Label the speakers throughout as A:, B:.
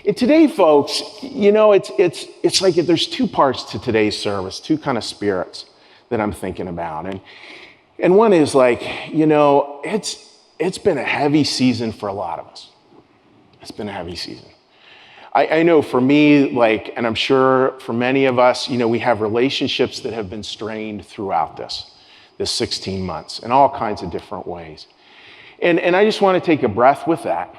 A: And today, folks, it's like there's two parts to today's service, two kind of spirits that I'm thinking about. And one is like, it's been a heavy season for a lot of us. It's been a heavy season. I know for me, and I'm sure for many of us, we have relationships that have been strained throughout this 16 months in all kinds of different ways. And I just want to take a breath with that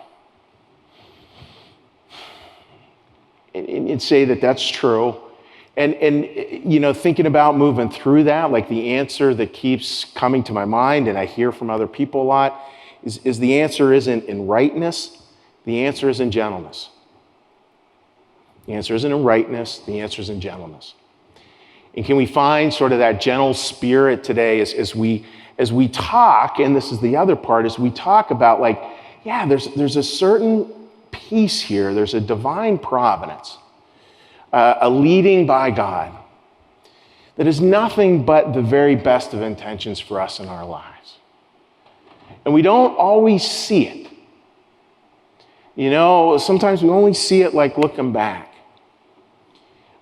A: and say that that's true. And thinking about moving through that, like the answer that keeps coming to my mind and I hear from other people a lot is the answer isn't in rightness, the answer is in gentleness. The answer isn't in rightness, the answer is in gentleness. And can we find sort of that gentle spirit today as we talk, and this is the other part, as we talk about there's a certain peace here, there's a divine providence, a leading by God that is nothing but the very best of intentions for us in our lives. And we don't always see it. Sometimes we only see it like looking back.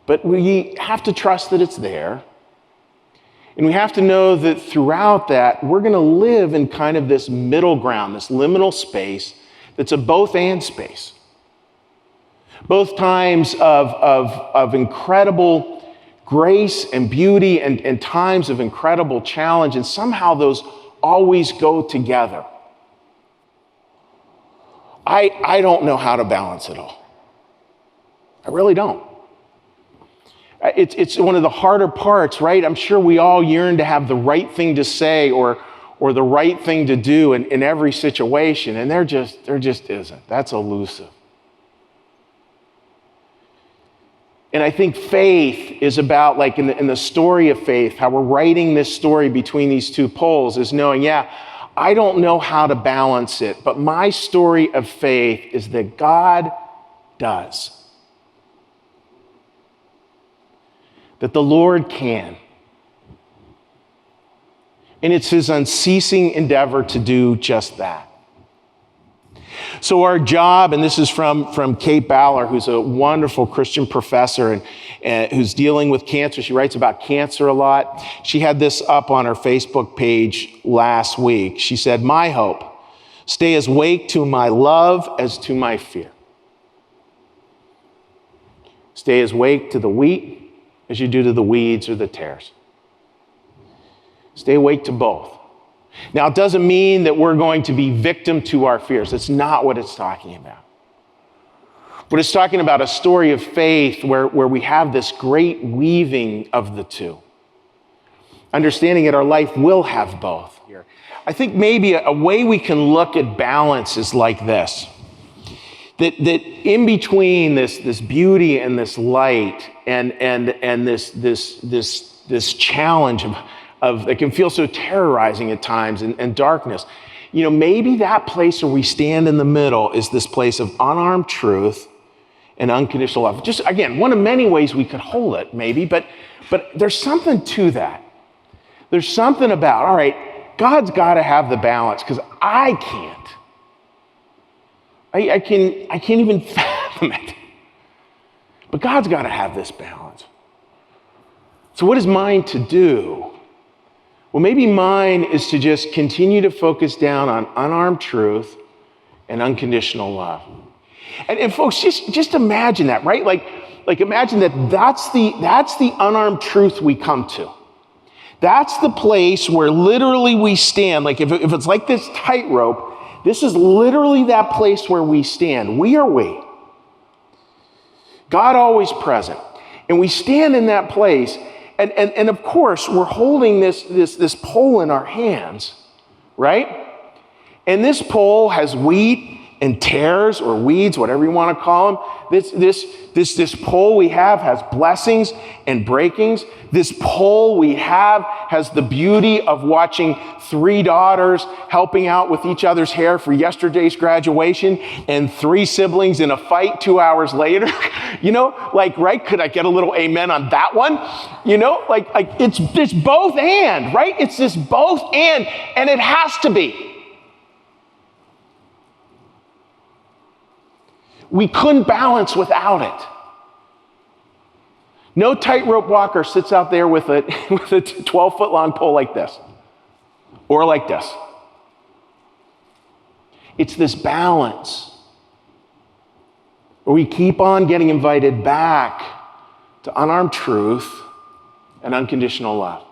A: But we have to trust that it's there. And we have to know that throughout that, we're going to live in kind of this middle ground, this liminal space that's a both and space. Both times of incredible grace and beauty and times of incredible challenge, and somehow those always go together. I don't know how to balance it all. I really don't. It's one of the harder parts, right? I'm sure we all yearn to have the right thing to say or the right thing to do in every situation, and there just isn't. That's elusive. And I think faith is about, like in the story of faith, how we're writing this story between these two poles is knowing, I don't know how to balance it, but my story of faith is that God does. That the Lord can. And it's his unceasing endeavor to do just that. So our job, and this is from Kate Ballard, who's a wonderful Christian professor and who's dealing with cancer. She writes about cancer a lot. She had this up on her Facebook page last week. She said, "My hope, stay as awake to my love as to my fear. Stay as awake to the wheat as you do to the weeds or the tares. Stay awake to both." Now, it doesn't mean that we're going to be victim to our fears. That's not what it's talking about. But it's talking about a story of faith where we have this great weaving of the two. Understanding that our life will have both. I think maybe a way we can look at balance is like this. That in between this beauty and this light and this challenge of that can feel so terrorizing at times and darkness, maybe that place where we stand in the middle is this place of unarmed truth and unconditional love. Just again, one of many ways we could hold it, maybe, but there's something to that. There's something about, all right, God's got to have the balance because I can't. I can't even fathom it. But God's got to have this balance. So what is mine to do? Well, maybe mine is to just continue to focus down on unarmed truth and unconditional love. And folks, just imagine that, right? Like imagine that's the unarmed truth we come to. That's the place where literally we stand. Like if it's like this tightrope, this is literally that place where we stand. We are we. God always present. And we stand in that place. And of course, we're holding this pole in our hands, right? And this pole has wheat and tares or weeds, whatever you want to call them. This pole we have has blessings and breakings. This pole we have has the beauty of watching 3 daughters helping out with each other's hair for yesterday's graduation and 3 siblings in a fight 2 hours later. Right? Could I get a little amen on that one? It's this both and, right? It's this both and it has to be. We couldn't balance without it. No tightrope walker sits out there with a 12-foot long pole like this or like this. It's this balance where we keep on getting invited back to unarmed truth and unconditional love.